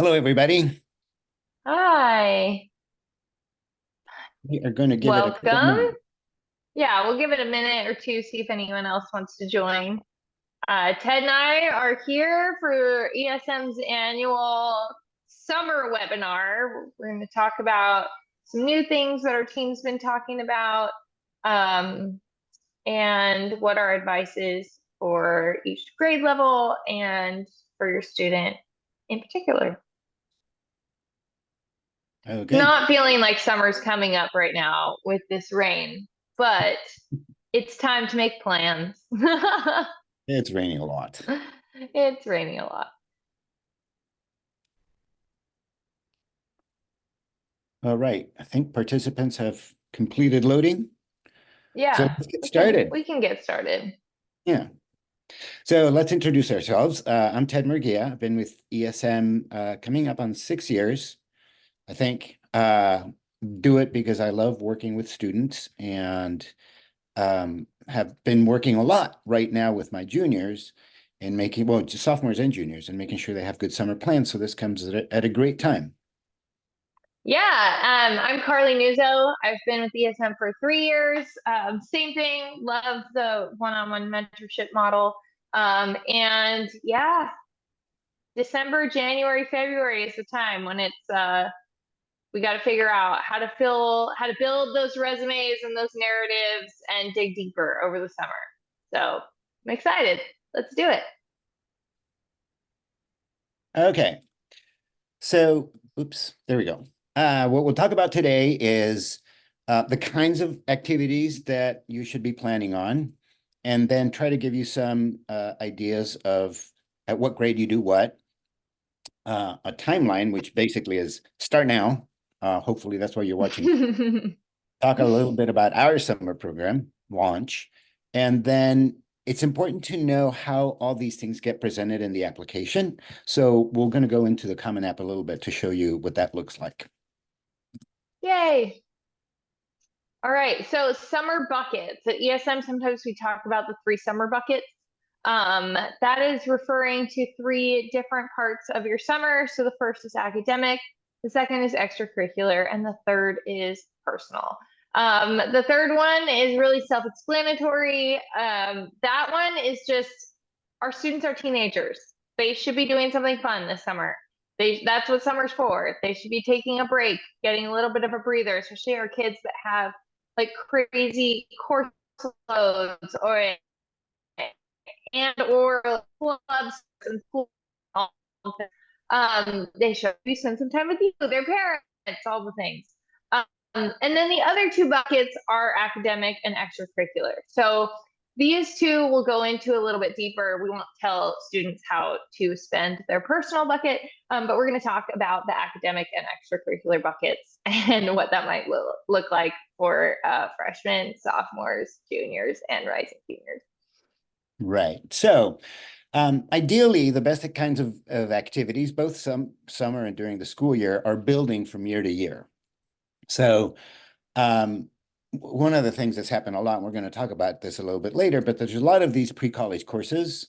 Hello, everybody. Hi, We are going to give it a couple welcome. minutes. Yeah, we'll give it a minute or two, see if anyone else wants to join. Ted and I are here for ESM's annual summer webinar. We're going to talk about some new things that our team's been talking about, um, and what our advice is for each grade level and for your student in particular. Okay, Not feeling like summer's coming up right now with this rain, but it's time to make plans. it's raining a lot. It's raining a lot. All right, I think participants have completed loading. So Yeah, let's get we can started. we can get started. Yeah, so let's introduce ourselves. I'm Ted Murguia. I've been with ESM coming up on 6 years, I think. Do it because I love working with students and have been working a lot right now with my juniors and making, well, just sophomores and juniors and making sure they have good summer plans. So this comes at a great time. Yeah, I'm Carley Nuzzo. I've been with ESM for 3 years. Same thing, love the one-on-one mentorship model. And yeah, December, January, February is the time when we got to figure out how to build those resumes and those narratives and dig deeper over the summer. So I'm excited. Let's do it. Okay. So, oops, there we go. What we'll talk about today is the kinds of activities that you should be planning on, and then try to give you some ideas of at what grade you do what, a timeline, which basically is start now. Hopefully, that's why you're watching. Talk a little bit about our summer program launch, and then it's important to know how all these things get presented in the application. So we're going to go into the Common App a little bit to show you what that looks like. Yay. All right. So summer buckets. At ESM, sometimes we talk about the three summer buckets. That is referring to three different parts of your summer. So the first is academic, the second is extracurricular, and the third is personal. The third one is really self-explanatory. That one is just our students are teenagers. They should be doing something fun this summer. That's what summer's for. They should be taking a break, getting a little bit of a breather, especially our kids that have like crazy course loads or clubs and school. They should be spend some time with you, their parents, all the things. And then the other two buckets are academic and extracurricular. So these two will go into a little bit deeper. We won't tell students how to spend their personal bucket, but we're going to talk about the academic and extracurricular buckets and what that might look like for freshmen, sophomores, juniors, and rising seniors. Right. So ideally, the best kinds of activities, both summer and during the school year, are building from year to year. So um, one of the things that's happened a lot, and we're going to talk about this a little bit later, but there's a lot of these pre-college courses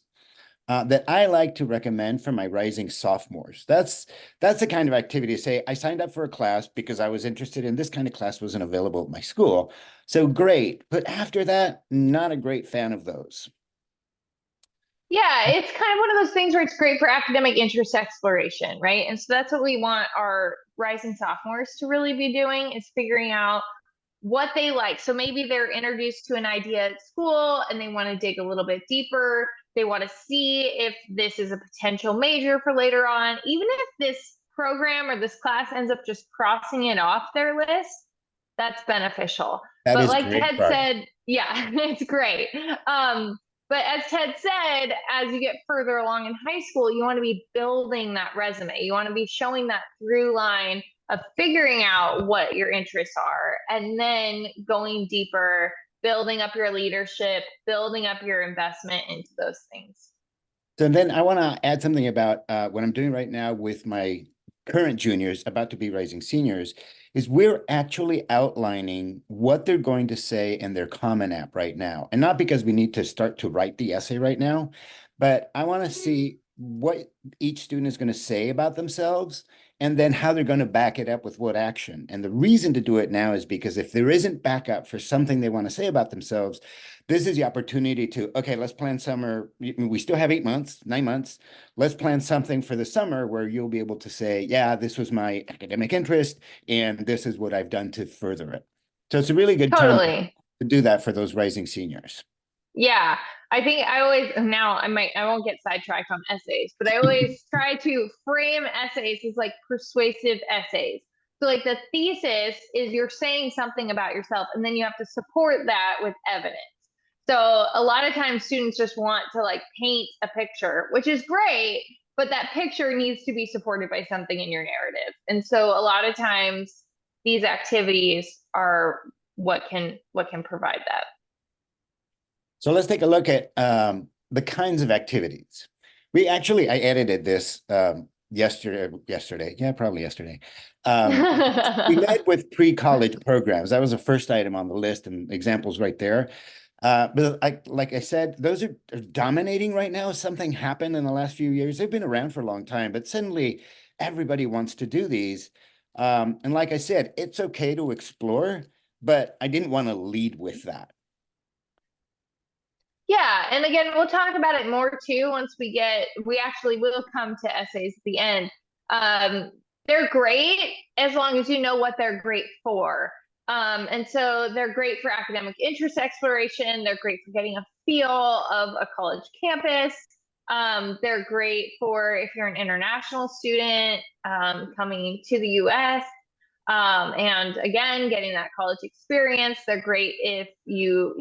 that I like to recommend for my rising sophomores. That's the kind of activity to say, I signed up for a class because I was interested in this kind of class wasn't available at my school. So great. But after that, not a great fan of those. Yeah, it's kind of one of those things where it's great for academic interest exploration, right? And so that's what we want our rising sophomores to really be doing is figuring out what they like. So maybe they're introduced to an idea at school and they want to dig a little bit deeper. They want to see if this is a potential major for later on. Even if this program or this class ends up just crossing it off their list, that's beneficial. That But is like great Ted progress. said, yeah, it's great. But as Ted said, as you get further along in high school, you want to be building that resume. You want to be showing that through line of figuring out what your interests are and then going deeper, building up your leadership, building up your investment into those things. So then I want to add something about what I'm doing right now with my current juniors, about to be rising seniors, is we're actually outlining what they're going to say in their Common App right now. And not because we need to start to write the essay right now, but I want to see what each student is going to say about themselves and then how they're going to back it up with what action. And the reason to do it now is because if there isn't backup for something they want to say about themselves, this is the opportunity to, okay, let's plan summer. We still have 8 months, 9 months. Let's plan something for the summer where you'll be able to say, yeah, this was my academic interest and this is what I've done to further it. So it's a really good time Totally. to do that for those rising seniors. Yeah, I think I always now I won't get sidetracked on essays, but I always try to frame essays as like persuasive essays. So like the thesis is you're saying something about yourself and then you have to support that with evidence. So a lot of times students just want to like paint a picture, which is great, but that picture needs to be supported by something in your narrative. And so a lot of times these activities are what can provide that. So let's take a look at the kinds of activities. I edited this yesterday. Yeah, probably yesterday. Um, we led with pre-college programs. That was the first item on the list and examples right there. Like I said, those are dominating right now. Something happened in the last few years. They've been around for a long time, but suddenly everybody wants to do these. And like I said, it's okay to explore, but I didn't want to lead with that. Yeah, and again, we'll talk about it more too once we actually will come to essays at the end. Um, they're great as long as you know what they're great for. And so they're great for academic interest exploration. They're great for getting a feel of a college campus. They're great for if you're an international student coming to the US. And again, getting that college experience, they're great if you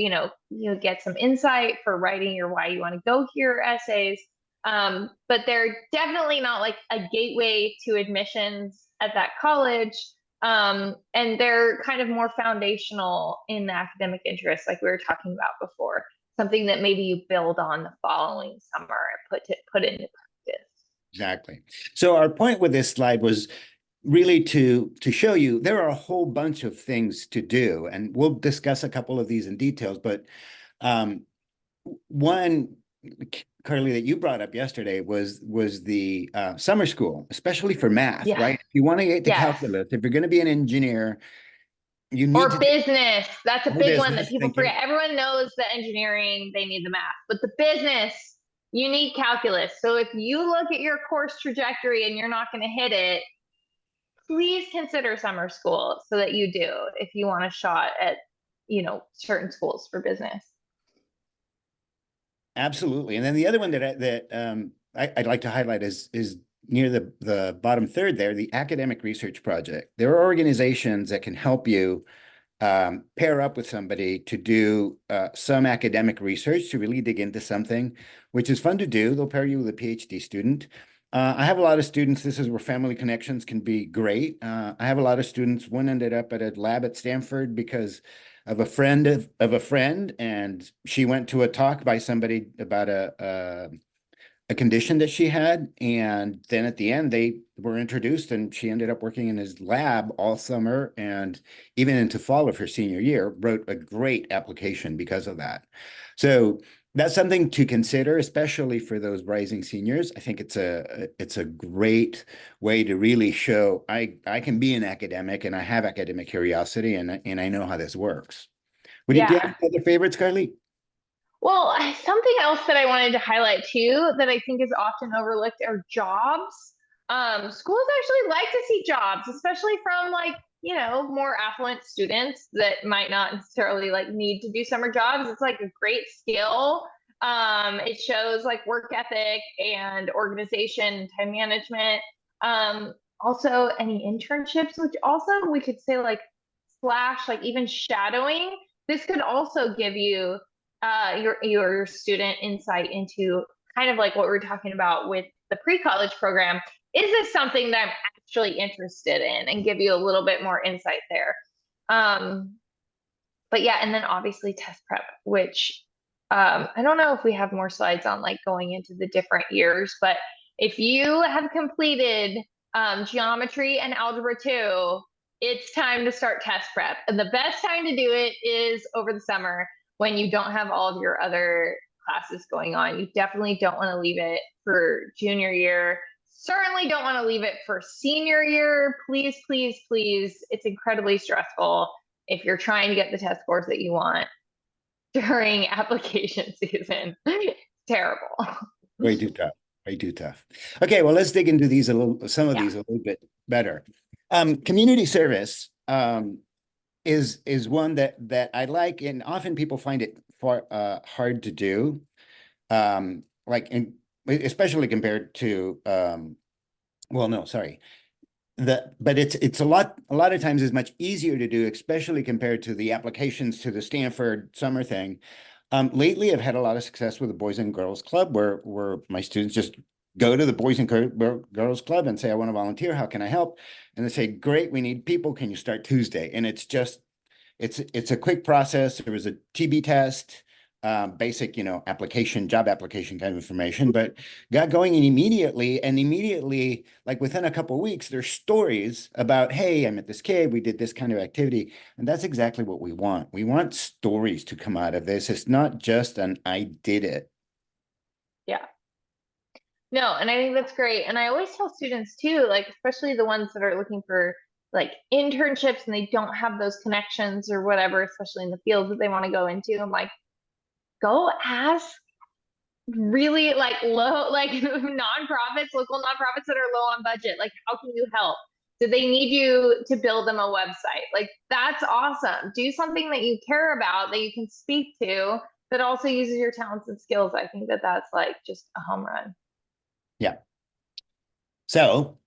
get some insight for writing your why you want to go here essays. But they're definitely not like a gateway to admissions at that college. And they're kind of more foundational in the academic interest, like we were talking about before, something that maybe you build on the following summer and put into practice. Exactly. So our point with this slide was really to show you there are a whole bunch of things to do, and we'll discuss a couple of these in details. But one, Carly, that you brought up yesterday was the summer school, especially for math, Yeah. right? If you want to get to Yes. calculus, if you're going to be an engineer, you need Or to do business. That's a more big one that business. people Thank you. forget. Everyone knows the engineering, they need the math, but the business, you need calculus. So if you look at your course trajectory and you're not going to hit it, please consider summer school so that you do if you want a shot at, certain schools for business. Absolutely. And then the other one I'd like to highlight is near the bottom third there, the academic research project. There are organizations that can help you pair up with somebody to do some academic research to really dig into something, which is fun to do. They'll pair you with a PhD student. I have a lot of students. This is where family connections can be great. I have a lot of students. One ended up at a lab at Stanford because of a friend of a friend, and she went to a talk by somebody about a condition that she had. And then at the end, they were introduced, and she ended up working in his lab all summer and even into fall of her senior year, wrote a great application because of that. So that's something to consider, especially for those rising seniors. I think it's a great way to really show I can be an academic and I have academic curiosity and I know how this works. Do you have Yeah. any other favorites, Carly? Well, something else that I wanted to highlight too that I think is often overlooked are jobs. Schools actually like to see jobs, especially from like, more affluent students that might not necessarily like need to do summer jobs. It's like a great skill. It shows like work ethic and organization, time management. Also any internships, which also we could say like slash like even shadowing. This could also give you your student insight into kind of like what we're talking about with the pre-college program. Is this something that I'm actually interested in, and give you a little bit more insight there? Um, but yeah, and then obviously test prep, which I don't know if we have more slides on like going into the different years, but if you have completed geometry and algebra 2, it's time to start test prep. And the best time to do it is over the summer when you don't have all of your other classes going on. You definitely don't want to leave it for junior year. Certainly don't want to leave it for senior year. Please, please, please. It's incredibly stressful if you're trying to get the test scores that you want during application season. It's terrible. Way too tough. Way too tough. Okay, well, let's dig into these some of Yeah. these a little bit better. Community service is one that I like, and often people find it hard to do. Especially compared to well, no, sorry. But it's a lot of times is much easier to do, especially compared to the applications to the Stanford summer thing. Lately, I've had a lot of success with the Boys and Girls Club, where my students just go to the Boys and Girls Club and say, I want to volunteer. How can I help? And they say, great, we need people. Can you start Tuesday? And it's a quick process. There was a TB test, basic, job application kind of information, but got going immediately, like within a couple of weeks, there's stories about, hey, I met this kid, we did this kind of activity. And that's exactly what we want. We want stories to come out of this. It's not just an, I did it. Yeah. No, and I think that's great. And I always tell students too, like, especially the ones that are looking for like internships and they don't have those connections or whatever, especially in the fields that they want to go into. I'm like, go ask really like low, like nonprofits, local nonprofits that are low on budget. Like, how can you help? Do they need you to build them a website? Like, that's awesome. Do something that you care about that you can speak to that also uses your talents and skills. I think that that's like just a home run. Yeah. So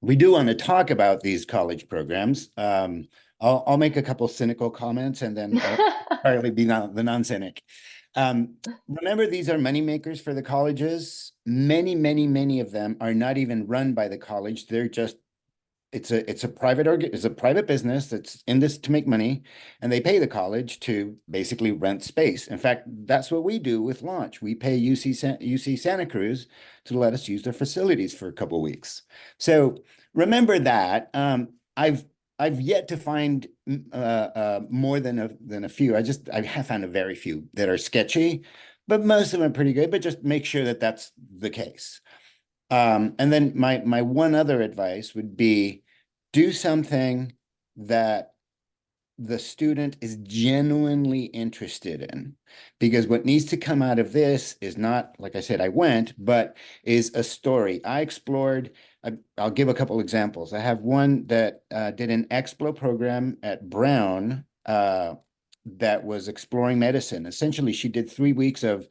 we do want to talk about these college programs. I'll make a couple cynical comments and then I'll partly be the non-cynic. Remember, these are money makers for the colleges. Many of them are not even run by the college. They're just it's a private business that's in this to make money, and they pay the college to basically rent space. In fact, that's what we do with Launch. We pay UC Santa Cruz to let us use their facilities for a couple of weeks. So remember that. I've yet to find more than a few. I have found a very few that are sketchy, but most of them are pretty good. But just make sure that that's the case. And then my one other advice would be do something that the student is genuinely interested in, because what needs to come out of this is not, like I said, I went, but is a story. I'll give a couple examples. I have one that did an Explo program at Brown that was exploring medicine. Essentially, she did 3 weeks of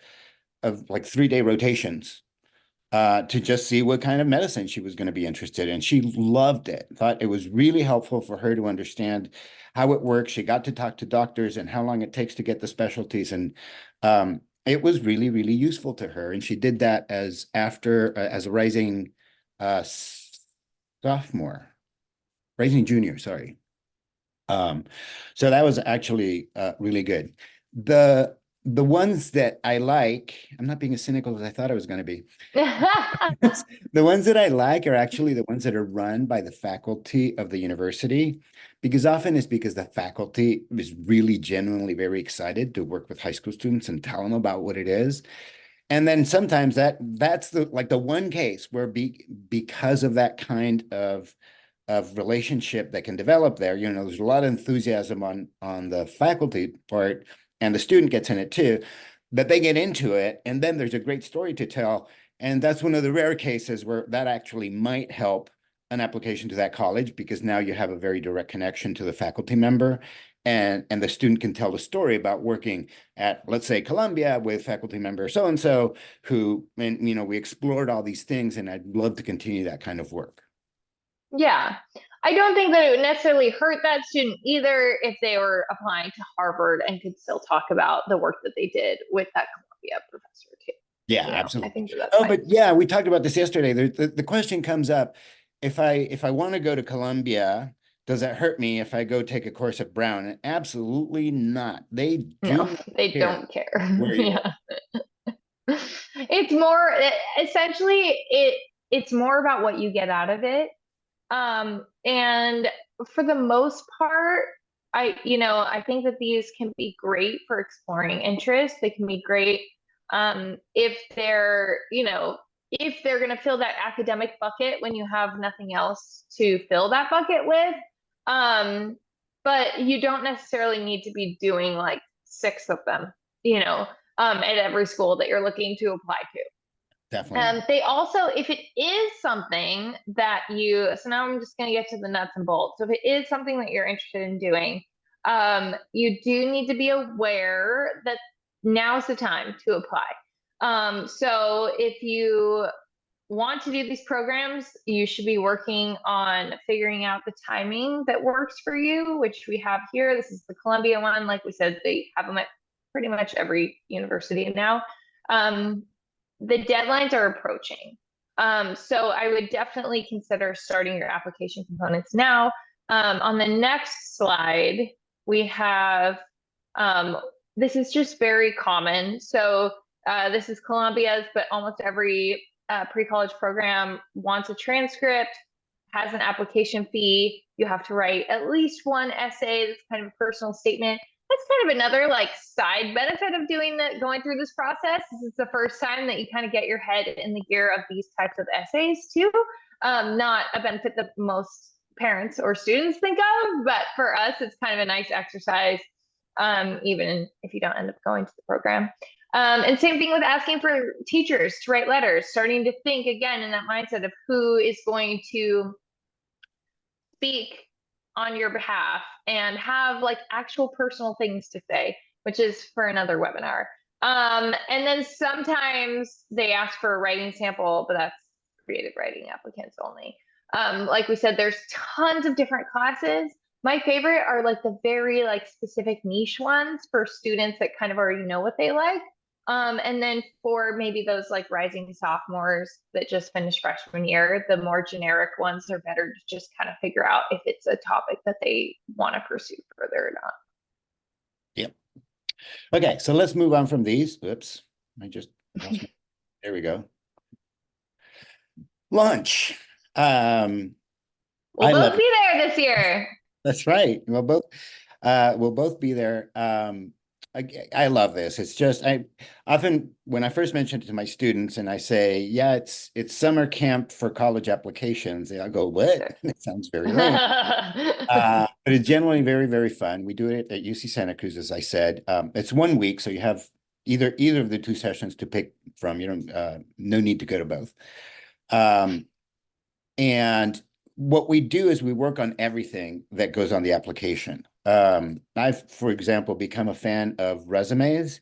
like 3-day rotations to just see what kind of medicine she was going to be interested in. She loved it, thought it was really helpful for her to understand how it works. She got to talk to doctors and how long it takes to get the specialties. And it was really, really useful to her. And she did that as a rising rising junior, sorry. So that was actually really good. The ones that I like, I'm not being as cynical as I thought I was going to be. The ones that I like are actually the ones that are run by the faculty of the university, because often it's because the faculty is really genuinely very excited to work with high school students and tell them about what it is. And then sometimes that's the one case where because of that kind of relationship that can develop there, there's a lot of enthusiasm on the faculty part, and the student gets in it too, but they get into it, and then there's a great story to tell. And that's one of the rare cases where that actually might help an application to that college, because now you have a very direct connection to the faculty member, and the student can tell the story about working at, let's say, Columbia with faculty member so-and-so who, and we explored all these things, and I'd love to continue that kind of work. Yeah. I don't think that it would necessarily hurt that student either if they were applying to Harvard and could still talk about the work that they did with that Columbia professor too. Yeah, I absolutely. think that's fine. But yeah, we talked about this yesterday. The question comes up, if I want to go to Columbia, does that hurt me if I go take a course at Brown? And absolutely not. They do No, not they care don't care. where you are. It's more essentially it's more about what you get out of it. And for the most part, I think that these can be great for exploring interests. They can be great If they're, if they're going to fill that academic bucket when you have nothing else to fill that bucket with. But you don't necessarily need to be doing like 6 of them, at every school that you're looking to apply to. Definitely not. They also, if it is something that so now I'm just going to get to the nuts and bolts. So if it is something that you're interested in doing, you do need to be aware that now's the time to apply. So if you want to do these programs, you should be working on figuring out the timing that works for you, which we have here. This is the Columbia one. Like we said, they have them at pretty much every university now. The deadlines are approaching. So I would definitely consider starting your application components now. On the next slide, we have, this is just very common. So this is Columbia's, but almost every pre-college program wants a transcript, has an application fee. You have to write at least one essay that's kind of a personal statement. That's kind of another like side benefit of going through this process. This is the first time that you kind of get your head in the gear of these types of essays too. Not a benefit that most parents or students think of, but for us, it's kind of a nice exercise, even if you don't end up going to the program. And same thing with asking for teachers to write letters, starting to think again in that mindset of who is going to speak on your behalf and have like actual personal things to say, which is for another webinar. And then sometimes they ask for a writing sample, but that's creative writing applicants only. Like we said, there's tons of different classes. My favorite are like the very like specific niche ones for students that kind of already know what they like. And then for maybe those like rising sophomores that just finished freshman year, the more generic ones are better to just kind of figure out if it's a topic that they want to pursue further or not. Yep. Okay, so let's move on from these. Oops, I just lost there we go. Lunch. We'll both be there this year. That's right. We'll both be there. I love this. It's just I often when I first mention it to my students and I say, yeah, it's summer camp for college applications, they all go, what? It sounds very lame. But it's generally very, very fun. We do it at UC Santa Cruz, as I said. It's 1 week, so you have either of the 2 sessions to pick from. You don't no need to go to both. And what we do is we work on everything that goes on the application. I've, for example, become a fan of resumes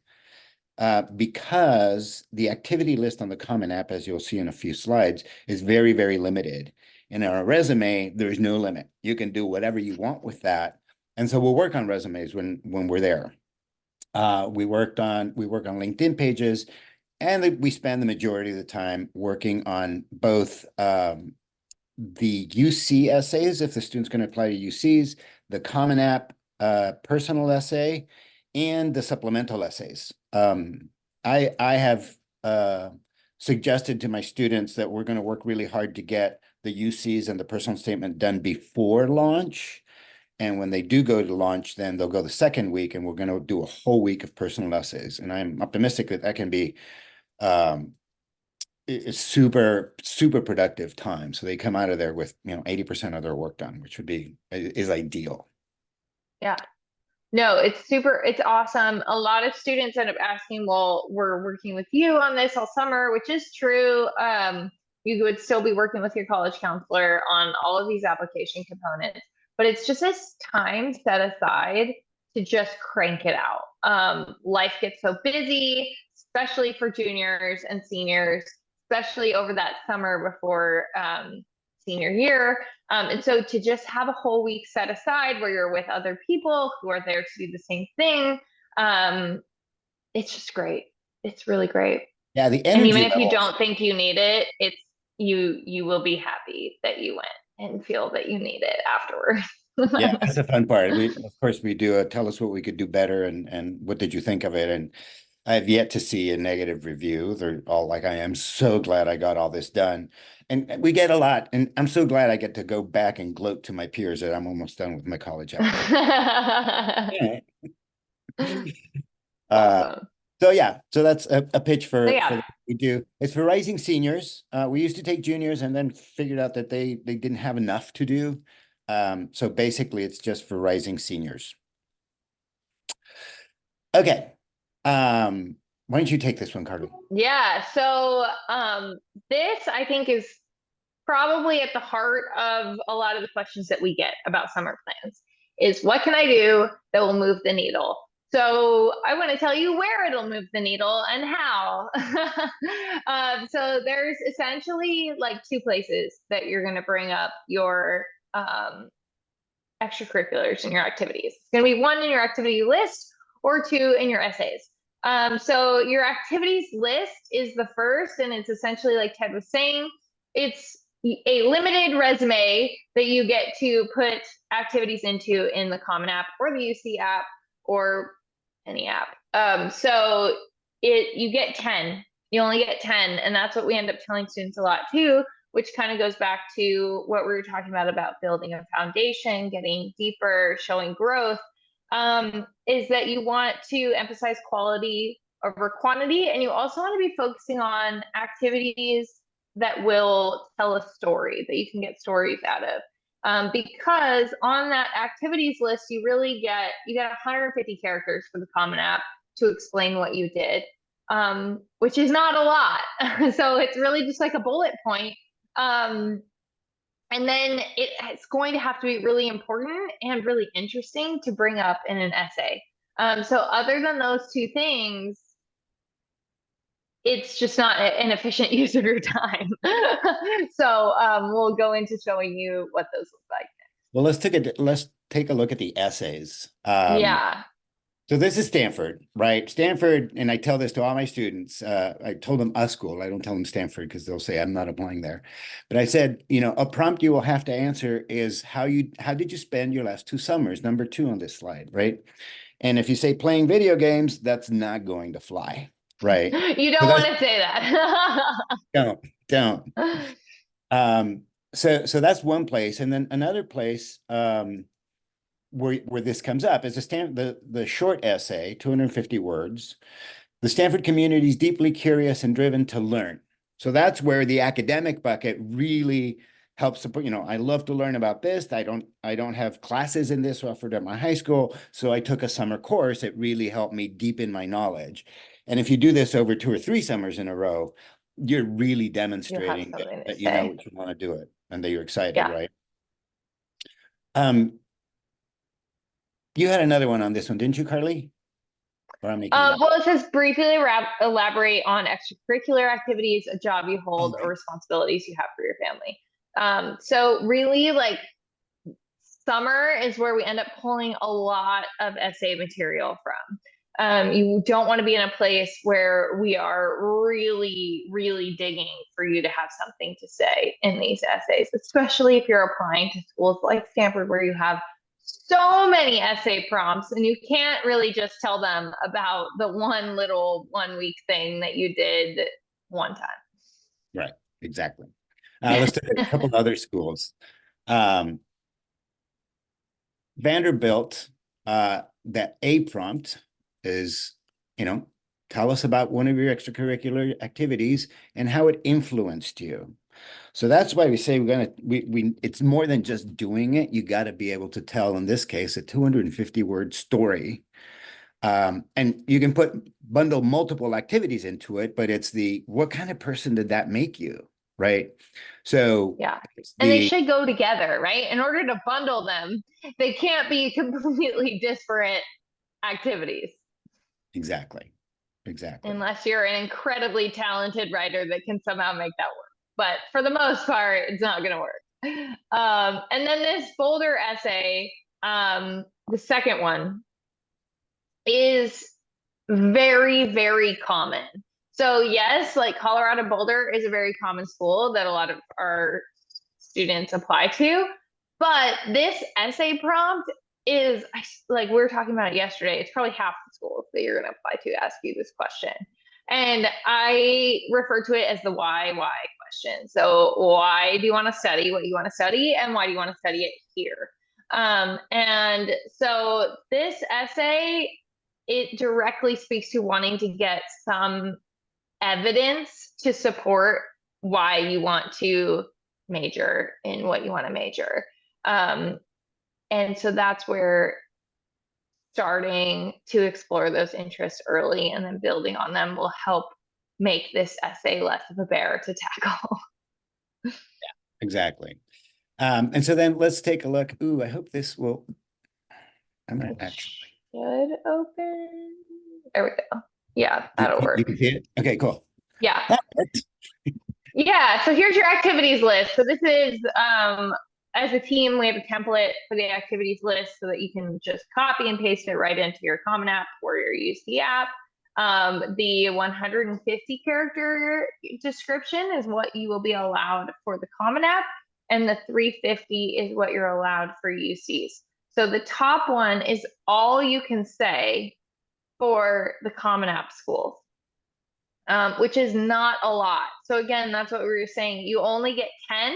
because the activity list on the Common App, as you'll see in a few slides, is very, very limited. And on a resume, there's no limit. You can do whatever you want with that. And so we'll work on resumes when we're there. We work on LinkedIn pages, and we spend the majority of the time working on both the UC essays, if the student's going to apply to UCs, the Common App personal essay, and the supplemental essays. I have suggested to my students that we're going to work really hard to get the UCs and the personal statement done before launch. And when they do go to launch, then they'll go the second week, and we're going to do a whole week of personal essays. And I'm optimistic that can be it's super, super productive time. So they come out of there with, 80% of their work done, which is ideal. Yeah. No, it's awesome. A lot of students end up asking, well, we're working with you on this all summer, which is true. You would still be working with your college counselor on all of these application components, but it's just this time set aside to just crank it out. Life gets so busy, especially for juniors and seniors, especially over that summer before senior year. And so to just have a whole week set aside where you're with other people who are there to do the same thing, it's just great. It's really great. Yeah, the And energy even if you levels. don't think you need it, you will be happy that you went and feel that you need it afterwards. Yeah, that's the fun part. Of course, we do tell us what we could do better and what did you think of it? And I have yet to see a negative review. They're all like, I am so glad I got all this done. And we get a lot. And I'm so glad I get to go back and gloat to my peers that I'm almost done with my college application. Awesome. So yeah, so that's a pitch So for yeah, what we do. It's for rising seniors. We used to take juniors and then figured out that they didn't have enough to do. So basically it's just for rising seniors. Okay. Why don't you take this one, Carly? yeah. So this I think is probably at the heart of a lot of the questions that we get about summer plans is what can I do that will move the needle? So I want to tell you where it'll move the needle and how. So there's essentially like two places that you're going to bring up your extracurriculars and your activities. It's going to be one in your activity list or two in your essays. So your activities list is the first, and it's essentially like Ted was saying, it's a limited resume that you get to put activities into in the Common App or the UC app or any app. So you get 10. You only get 10, and that's what we end up telling students a lot too, which kind of goes back to what we were talking about building a foundation, getting deeper, showing growth, is that you want to emphasize quality over quantity, and you also want to be focusing on activities that will tell a story, that you can get stories out of. Because on that activities list, you get 150 characters for the Common App to explain what you did, which is not a lot. So it's really just like a bullet point. And then it's going to have to be really important and really interesting to bring up in an essay. So other than those two things, it's just not an efficient use of your time. So we'll go into showing you what those look like. Well, let's take a look at the essays. Yeah. So this is Stanford, right? Stanford, and I tell this to all my students. I told them a school. I don't tell them Stanford because they'll say I'm not applying there. But I said, a prompt you will have to answer is how did you spend your last 2 summers? Number 2 on this slide, right? And if you say playing video games, that's not going to fly, right? You So don't want that's to say that. don't. So that's one place, and then another place. Where this comes up is the short essay, 250 words. The Stanford community is deeply curious and driven to learn. So that's where the academic bucket really helps support. I love to learn about this. I don't have classes in this offered at my high school, so I took a summer course. It really helped me deepen my knowledge. And if you do this over 2 or 3 summers in a row, you're really You'll have demonstrating something to that you know say. what you want to do it and that you're excited, Yeah. right? Um, you had another one on this one, didn't you, Carly? Or I'm making it up. Well, it says briefly elaborate on extracurricular activities, a job you hold, or Okay. responsibilities you have for your family. So really, like summer is where we end up pulling a lot of essay material from. You don't want to be in a place where we are really, really digging for you to have something to say in these essays, especially if you're applying to schools like Stanford, where you have so many essay prompts and you can't really just tell them about the one little 1 week thing that you did one Right. Exactly. Let's take a couple other schools. Um, Vanderbilt, that A prompt is, tell us about one of your extracurricular activities and how it influenced you. So that's why we say it's more than just doing it. You got to be able to tell, in this case, a 250 word story. And you can bundle multiple activities into it, but it's what kind of person did that make you? Right. So Yeah. it's And they should go together, right? In order to bundle them, they can't be completely disparate activities exactly. Exactly. unless you're an incredibly talented writer that can somehow make that work. But for the most part, it's not going to work. And then this Boulder essay, the second one, is very, very common. So yes, like Colorado Boulder is a very common school that a lot of our students apply to. But this essay prompt is like we were talking about it yesterday. It's probably half the schools that you're going to apply to ask you this question. And I refer to it as the why question. So why do you want to study what you want to study, and why do you want to study it here? And so this essay it directly speaks to wanting to get some evidence to support why you want to major in what you want to major. And so that's where starting to explore those interests early and then building on them will help make this essay less of a bear to tackle. Exactly. And so then let's take a look. Ooh, I hope this will, I'm gonna It actually. should open. There we go. Yeah, You, that'll you work. can see it? Okay, cool. Yeah. That worked. Yeah, so here's your activities list. So this is, as a team, we have a template for the activities list so that you can just copy and paste it right into your Common App or your UC app. The 150 character description is what you will be allowed for the Common App, and the 350 is what you're allowed for UCs. So the top one is all you can say for the Common App schools. Which is not a lot. So again, that's what we were saying. You only get 10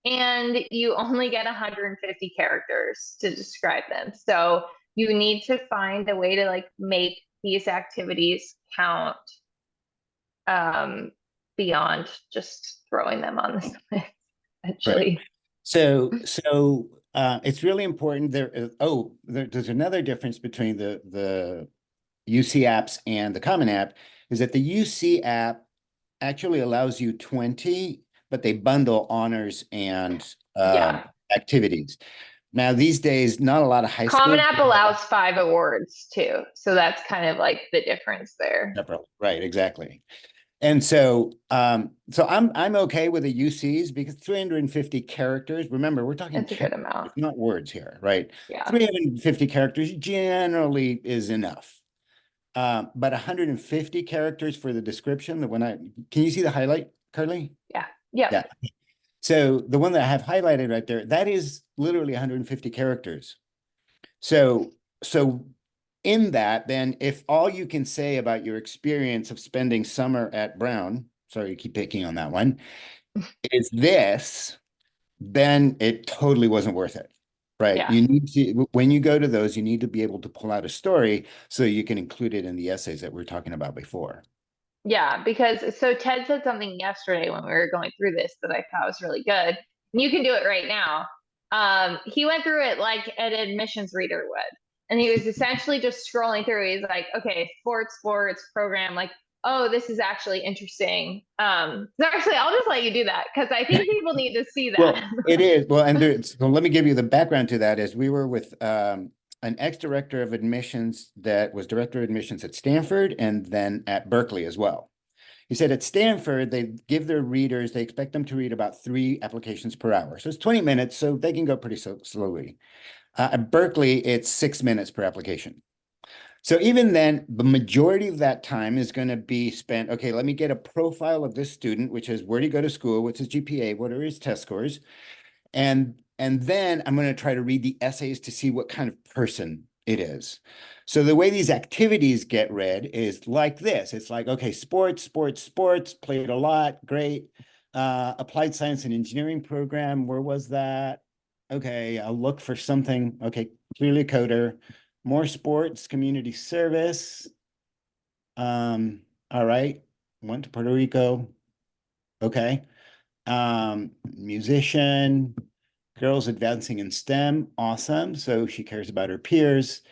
and you only get 150 characters to describe them. So you need to find a way to like make these activities count beyond just throwing them on this list, Right. essentially. So it's really important there's another difference between the UC apps and the Common App is that the UC app actually allows you 20, but they bundle honors and Yeah. activities. Now, these days, not a lot of high Common school App allows 5 awards too. So that's kind of like the difference there. separately. Right, exactly. And so I'm okay with the UCs because 350 characters. Remember, we're talking It's a good amount. characters, not words here, right? Yeah. 350 characters generally is enough. But 150 characters for the description, can you see the highlight, Carley? Yeah. Yep. Yeah. So the one that I have highlighted right there, that is literally 150 characters. So in that, then if all you can say about your experience of spending summer at Brown, sorry to keep picking on that one, is this, then it totally wasn't worth it. Right. Yeah. You need to, when you go to those, you need to be able to pull out a story so you can include it in the essays that we are talking about before. Yeah, because so Ted said something yesterday when we were going through this that I thought was really good. You can do it right now. He went through it like an admissions reader would. And he was essentially just scrolling through. He's like, okay, sports program, like, oh, this is actually interesting. So actually I'll just let you do that because I think people need to see Well, that. it is. Well, and so let me give you the background to that is we were with an ex-director of admissions that was director of admissions at Stanford and then at Berkeley as well. He said at Stanford, they give their readers, they expect them to read about 3 applications per hour. So it's 20 minutes, so they can go pretty slowly. At Berkeley, it's 6 minutes per application. So even then, the majority of that time is going to be spent, okay, let me get a profile of this student, which is where do you go to school? What's his GPA? What are his test scores? And then I'm going to try to read the essays to see what kind of person it is. So the way these activities get read is like this. It's like, okay, sports, played a lot, great. Applied science and engineering program, where was that? Okay, I'll look for something. Okay, clearly a coder. More sports, community service. All right. Went to Puerto Rico. Okay. Musician, girls advancing in STEM, awesome. So she cares about her peers.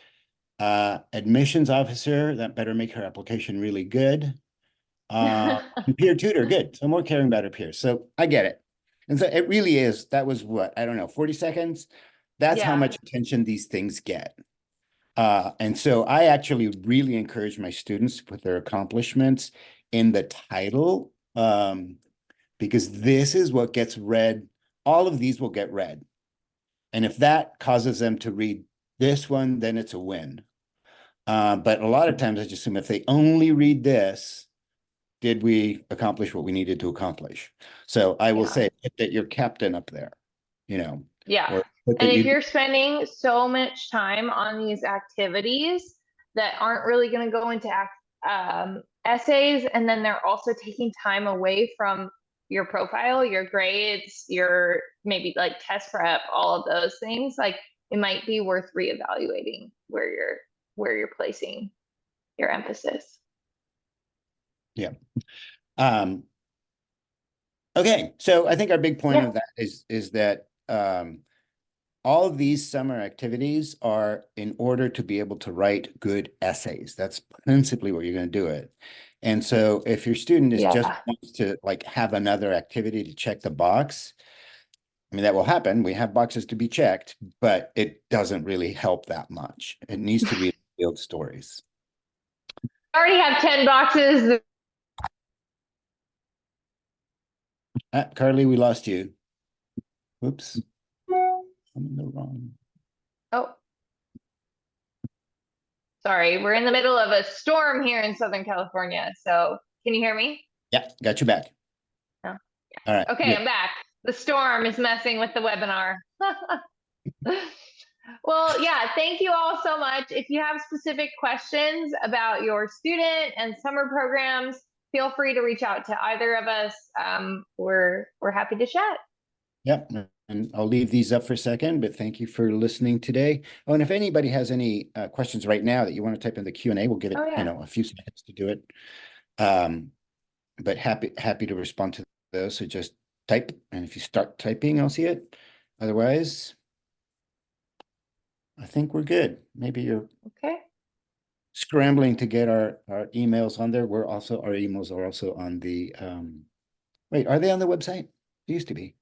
Admissions officer, that better make her application really good. And peer tutor, good. So more caring about her peers. So I get it. And so it really is, that was what, I don't know, 40 seconds. That's how Yeah. much attention these things get. And so I actually really encourage my students to put their accomplishments in the title, because this is what gets read. All of these will get read. And if that causes them to read this one, then it's a win. But a lot of times I just assume if they only read this, did we accomplish what we needed to accomplish? So I will Yeah. say that you're captain up there, you know, Yeah. or put And that if you, you're spending so much time on these activities that aren't really going to go into essays, and then they're also taking time away from your profile, your grades, your maybe like test prep, all of those things, like it might be worth reevaluating where you're placing your emphasis. Yeah. Okay, so I think our big point Yeah. of that is that all of these summer activities are in order to be able to write good essays. That's principally what you're going to do it. And so if your student is just Yeah. wants to like have another activity to check the box, I mean, that will happen. We have boxes to be checked, but it doesn't really help that much. It needs to be build stories. I already have 10 boxes. Carly, we lost you. Whoops. I'm in the wrong. Oh, sorry. We're in the middle of a storm here in Southern California. So can you hear me? Yeah, got you back. No. All right, Okay, good. I'm back. The storm is messing with the webinar. Well, yeah, thank you all so much. If you have specific questions about your student and summer programs, feel free to reach out to either of us. We're happy to chat. Yep, and I'll leave these up for a second, but thank you for listening today. Oh, and if anybody has any questions right now that you want to type in the Q&A, we'll give it, Oh yeah. a few seconds to do it. But happy to respond to those. So just type, and if you start typing, I'll see it. Otherwise, I think we're good. Maybe you're Okay. scrambling to get our emails on there. Our emails are also on the wait, are they on the website? They used to be.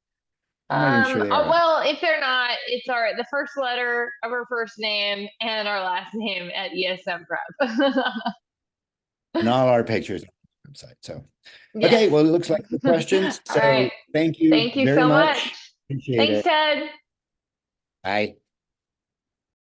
I'm not even sure they are. Well, if they're not, it's the first letter of our first name and our last name at ESM Prep. And all our pictures on the website. So, Yes. okay, well, it looks like the questions. All right. So thank you Thank you very so much. much. Appreciate Thanks, it. Ted. Bye.